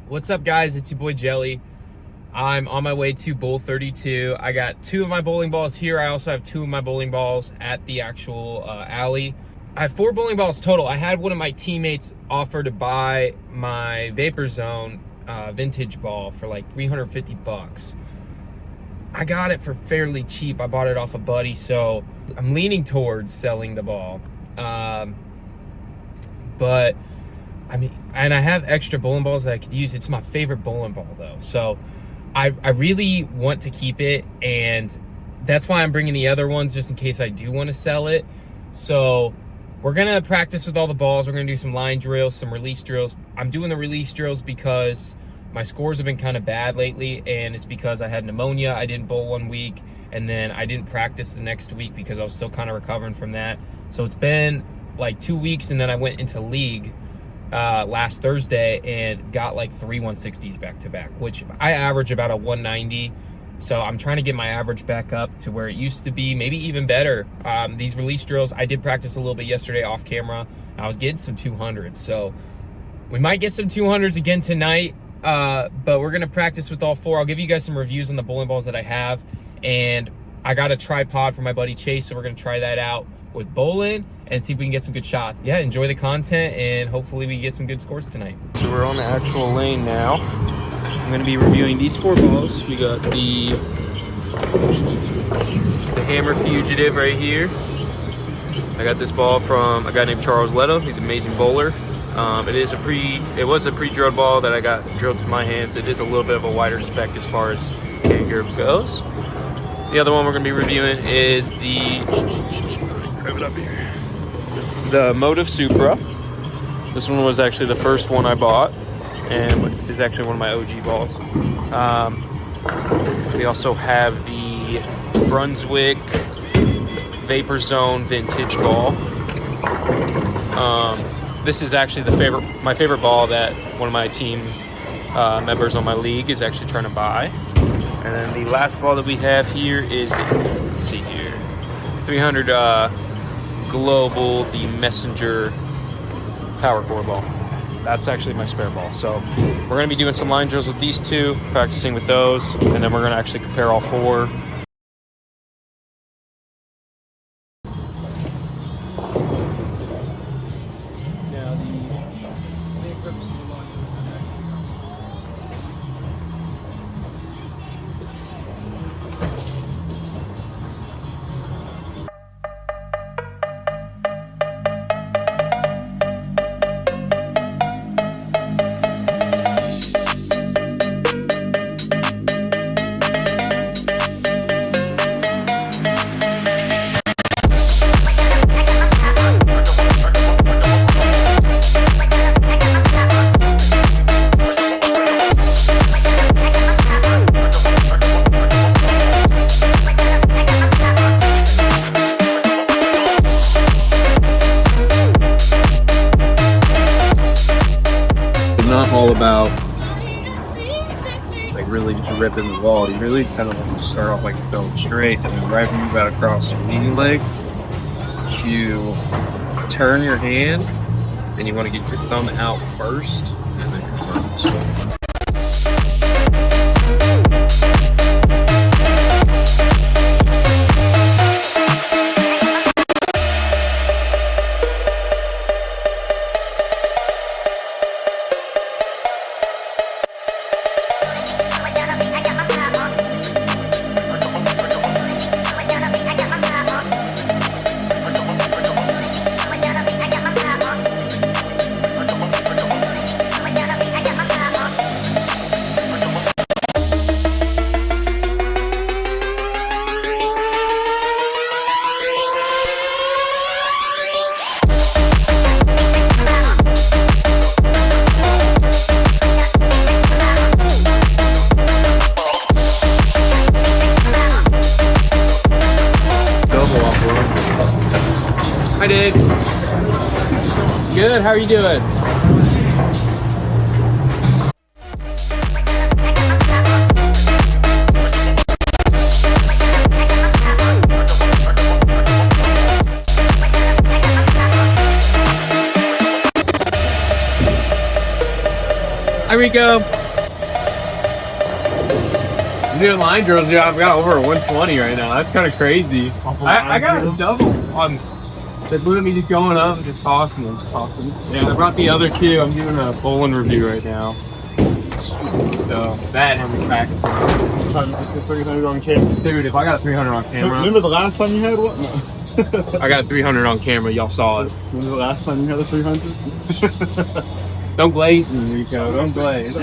What's up, guys? It's your boy Jelly. I'm on my way to Bowl 32. I got 2 of my bowling balls here. I also have 2 of my bowling balls at the actual alley. I have 4 bowling balls total. I had one of my teammates offer to buy my Vapor Zone vintage ball for like 350 bucks. I got it for fairly cheap. I bought it off a buddy, so I'm leaning towards selling the ball. But I mean, and I have extra bowling balls that I could use. It's my favorite bowling ball though. So I really want to keep it, and that's why I'm bringing the other ones just in case I do want to sell it. So we're gonna practice with all the balls. We're gonna do some line drills, some release drills. I'm doing the release drills because my scores have been kind of bad lately, and it's because I had pneumonia. I didn't bowl 1 week, and then I didn't practice the next week because I was still kind of recovering from that. So it's been like 2 weeks, and then I went into league last Thursday and got like 3 160s back to back, which I average about a 190. So I'm trying to get my average back up to where it used to be, maybe even better. These release drills, I did practice a little bit yesterday off camera. I was getting some 200s, so we might get some 200s again tonight. But we're gonna practice with all 4. I'll give you guys some reviews on the bowling balls that I have, and I got a tripod for my buddy Chase, so we're gonna try that out with bowling and see if we can get some good shots. Yeah, enjoy the content, and hopefully we get some good scores tonight. So we're on the actual lane now. I'm gonna be reviewing these 4 balls. We got the Hammer Fugitive right here. I got this ball from a guy named Charles Leto. He's an amazing bowler. It was a pre-drilled ball that I got drilled to my hands. It is a little bit of a wider spec as far as hand grip goes. The other one we're gonna be reviewing is grab it up here. The Motive Supra. This one was actually the first one I bought, and is actually one of my OG balls. We also have the Brunswick Vapor Zone vintage ball. This is actually my favorite ball that one of my team members on my league is actually trying to buy. And then the last ball that we have here is, let's see here, 300 Global, the Messenger Power Core ball. That's actually my spare ball. So we're gonna be doing some line drills with these 2, practicing with those, and then we're gonna actually compare all 4. Not all about like really just ripping the ball. You really kind of want to start off like going straight, and then right when you got across the leading leg, you turn your hand, and you want to get your thumb out first, and then confirm. So Hi, Dave. Good, how are you doing? Hi, Rico. Doing line drills, I've got over a 120 right now. That's kind of crazy. I got a double on. That's literally just going up and just tossing and just tossing. Yeah, I brought the other two. I'm doing a bowling review right now. So that and the back. 300 on camera. Dude, if I got a 300 on camera. Remember the last time you had one? No. I got a 300 on camera. Y'all saw it. Remember the last time you had a 300? Don't glaze me, Rico. Don't glaze.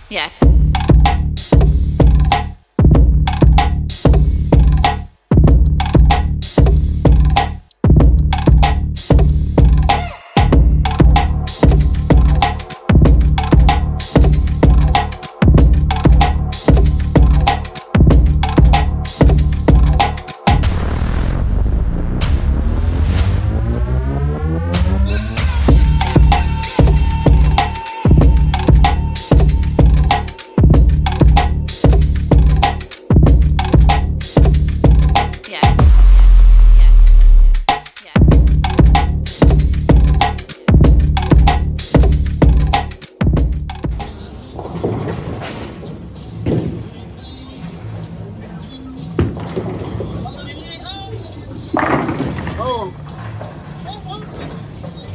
Yeah.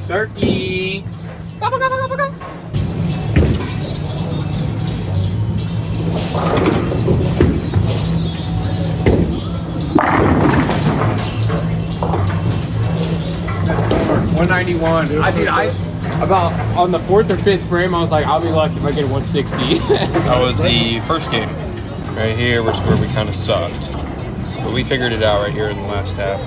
Turkey. $191. I about on the fourth or fifth frame, I was like, I'll be lucky if I get a 160. That was the first game. Right here was where we kind of sucked. But we figured it out right here in the last half.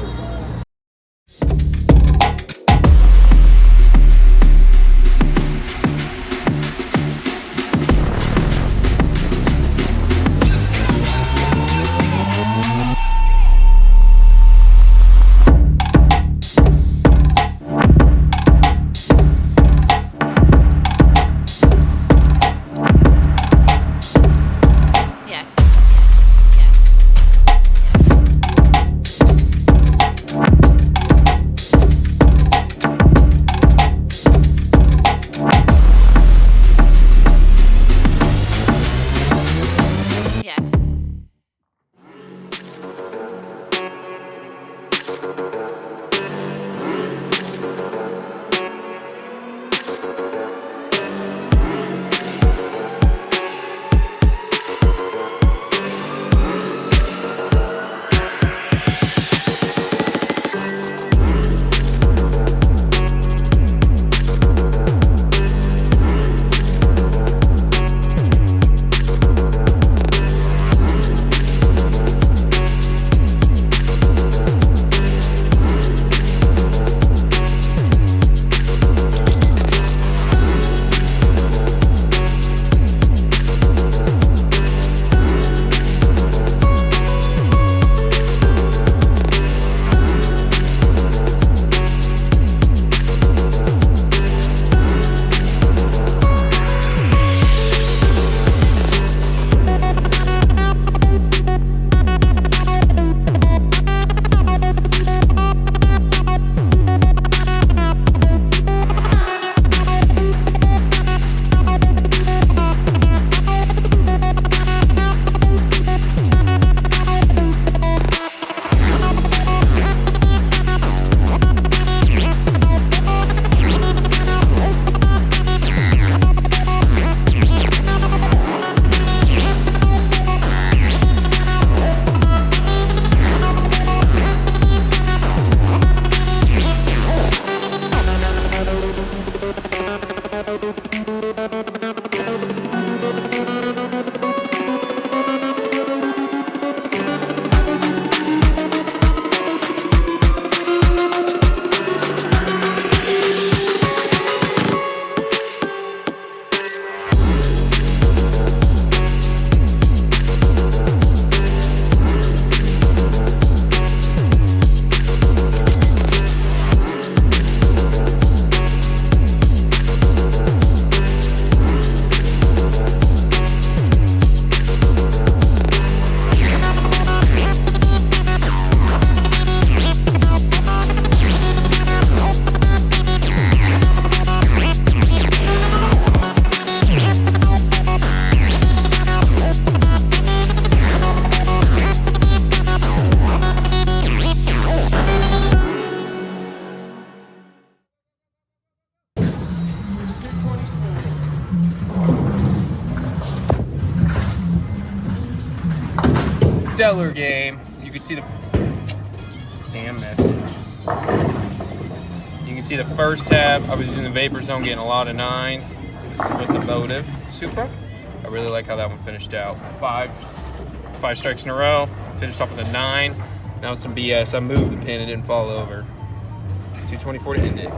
stellar game. You can see the damn message. You can see the first half, I was using the Vapor Zone, getting a lot of 9s. This is with the Motive Supra. I really like how that one finished out. Five strikes in a row. Finished off with a 9. Now some BS. I moved the pin, it didn't fall over. 224 to end it.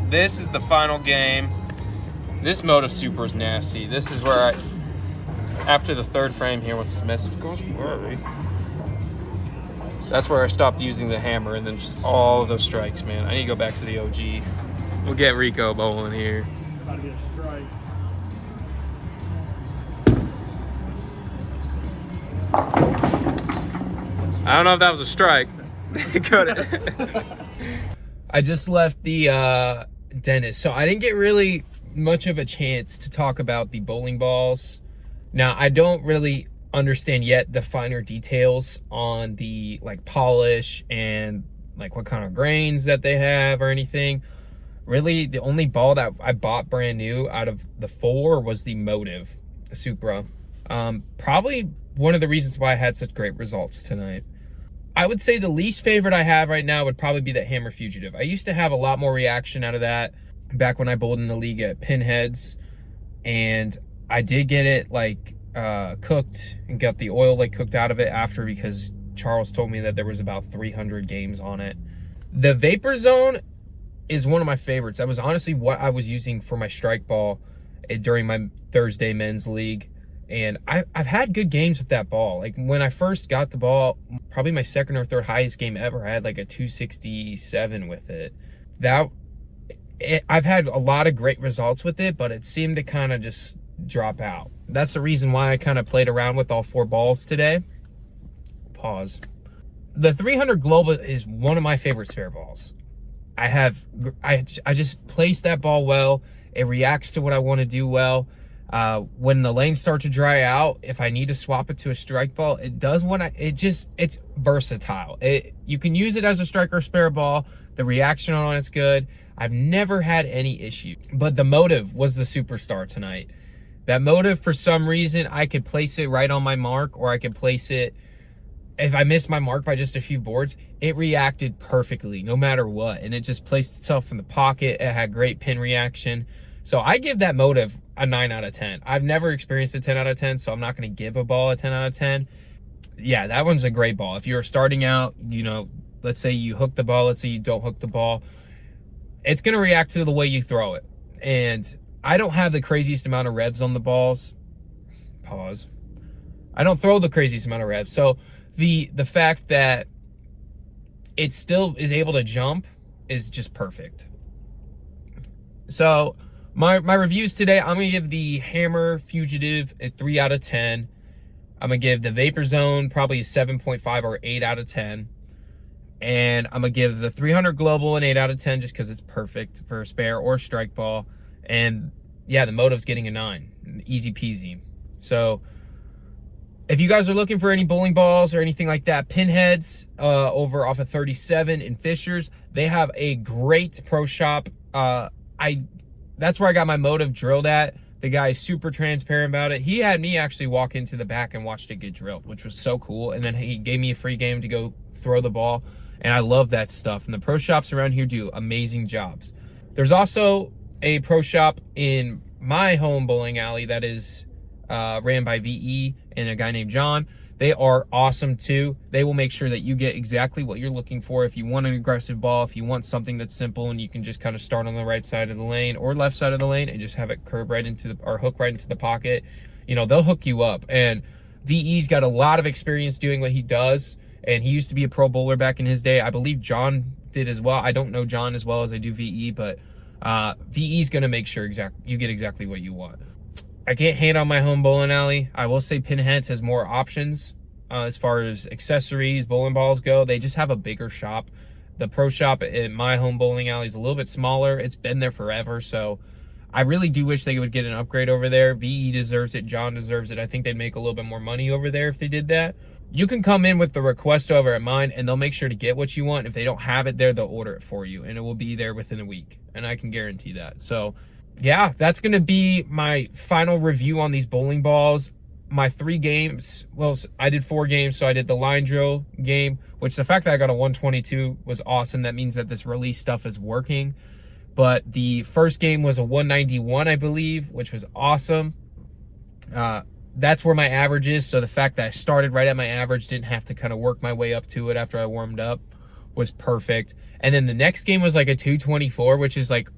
This is the final game. This Motive Super is nasty. This is where after the third frame here, once this message goes away, that's where I stopped using the hammer, and then just all of those strikes, man. I need to go back to the OG. We'll get Rico bowling here. About to be a strike. I don't know if that was a strike. Could I just left the dentist, so I didn't get really much of a chance to talk about the bowling balls. Now, I don't really understand yet the finer details on the like polish and like what kind of grains that they have or anything. Really, the only ball that I bought brand new out of the 4 was the Motive Supra. Probably one of the reasons why I had such great results tonight. I would say the least favorite I have right now would probably be that Hammer Fugitive. I used to have a lot more reaction out of that back when I bowled in the league at Pinheads, and I did get it like cooked and got the oil like cooked out of it after, because Charles told me that there was about 300 games on it. The Vapor Zone is one of my favorites. That was honestly what I was using for my strike ball during my Thursday men's league. And I've had good games with that ball. Like when I first got the ball, probably my second or third highest game ever, I had like a 267 with it. I've had a lot of great results with it, but it seemed to kind of just drop out. That's the reason why I kind of played around with all 4 balls today. Pause. The 300 Global is one of my favorite spare balls. I just place that ball well. It reacts to what I want to do well. When the lanes start to dry out, if I need to swap it to a strike ball, it does it's versatile. You can use it as a striker spare ball. The reaction on it's good. I've never had any issue. But the Motive was the superstar tonight. That Motive, for some reason, I could place it right on my mark, or I could place it, if I missed my mark by just a few boards, it reacted perfectly, no matter what. And it just placed itself in the pocket. It had great pin reaction. So I give that Motive a 9 out of 10. I've never experienced a 10 out of 10, so I'm not going to give a ball a 10 out of 10. Yeah, that one's a great ball. If you're starting out, you know, let's say you hook the ball, let's say you don't hook the ball, it's going to react to the way you throw it. And I don't have the craziest amount of revs on the balls. Pause. I don't throw the craziest amount of revs. So the fact that it still is able to jump is just perfect. So my reviews today, I'm going to give the Hammer Fugitive a 3 out of 10. I'm going to give the Vapor Zone probably a 7.5 or 8 out of 10. And I'm going to give the 300 Global an 8 out of 10 just because it's perfect for a spare or strike ball. And yeah, the Motive's getting a 9. Easy peasy. So if you guys are looking for any bowling balls or anything like that, Pinheads over off of 37 in Fishers, they have a great pro shop. That's where I got my motive drilled at. The guy is super transparent about it. He had me actually walk into the back and watched it get drilled, which was so cool. And then he gave me a free game to go throw the ball. And I love that stuff. And the pro shops around here do amazing jobs. There's also a pro shop in my home bowling alley that is ran by VE and a guy named John. They are awesome too. They will make sure that you get exactly what you're looking for. If you want an aggressive ball, if you want something that's simple and you can just kind of start on the right side of the lane or left side of the lane and just have it curve right into the, or hook right into the pocket, you know, they'll hook you up. And VE's got a lot of experience doing what he does. And he used to be a pro bowler back in his day. I believe John did as well. I don't know John as well as I do VE, but VE's going to make sure you get exactly what you want. I can't hate on my home bowling alley. I will say Pinheads has more options as far as accessories, bowling balls go. They just have a bigger shop. The pro shop in my home bowling alley is a little bit smaller. It's been there forever, so I really do wish they would get an upgrade over there. VE deserves it. John deserves it. I think they'd make a little bit more money over there if they did that. You can come in with the request over at mine, and they'll make sure to get what you want. If they don't have it there, they'll order it for you, and it will be there within a week, and I can guarantee that. So yeah, that's going to be my final review on these bowling balls. My 3 games, well, I did 4 games. So I did the line drill game, which the fact that I got a 122 was awesome. That means that this release stuff is working. But the first game was a 191, I believe, which was awesome. That's where my average is. So the fact that I started right at my average, didn't have to kind of work my way up to it after I warmed up, was perfect. And then the next game was like a 224, which is like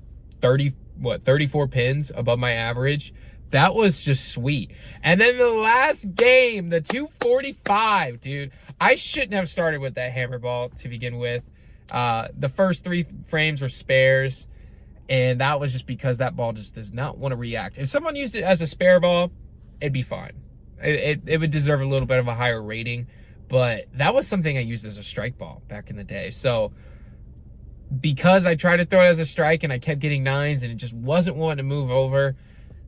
34 pins above my average. That was just sweet. And then the last game, the 245, dude, I shouldn't have started with that hammer ball to begin with. The first 3 frames were spares, and that was just because that ball just does not want to react. If someone used it as a spare ball, it'd be fine. It would deserve a little bit of a higher rating, but that was something I used as a strike ball back in the day. So because I tried to throw it as a strike and I kept getting 9s and it just wasn't wanting to move over,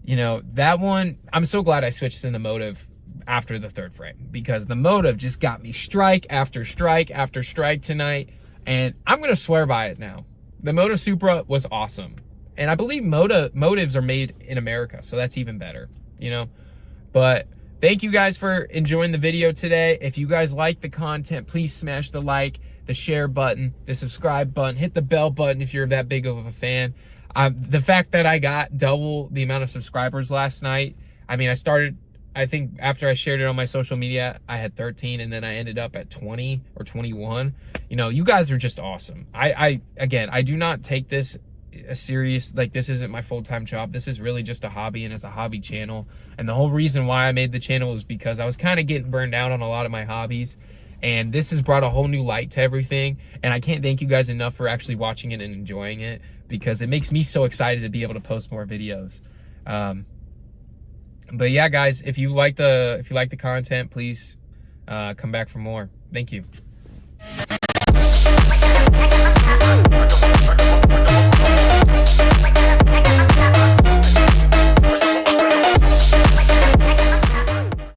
you know, that one, I'm so glad I switched in the motive after the 3rd frame, because the motive just got me strike after strike after strike tonight, and I'm going to swear by it now. The Motive Supra was awesome, and I believe motives are made in America, so that's even better, you know. But thank you guys for enjoying the video today. If you guys like the content, please smash the like, the share button, the subscribe button, hit the bell button if you're that big of a fan. The fact that I got double the amount of subscribers last night, I mean, I think after I shared it on my social media, I had 13, and then I ended up at 20 or 21. You know, you guys are just awesome. Again, I do not take this a serious, like, this isn't my full-time job. This is really just a hobby, and it's a hobby channel. And the whole reason why I made the channel was because I was kind of getting burned out on a lot of my hobbies, and this has brought a whole new light to everything. And I can't thank you guys enough for actually watching it and enjoying it, because it makes me so excited to be able to post more videos. But yeah, guys, if you like the content, please come back for more. Thank you.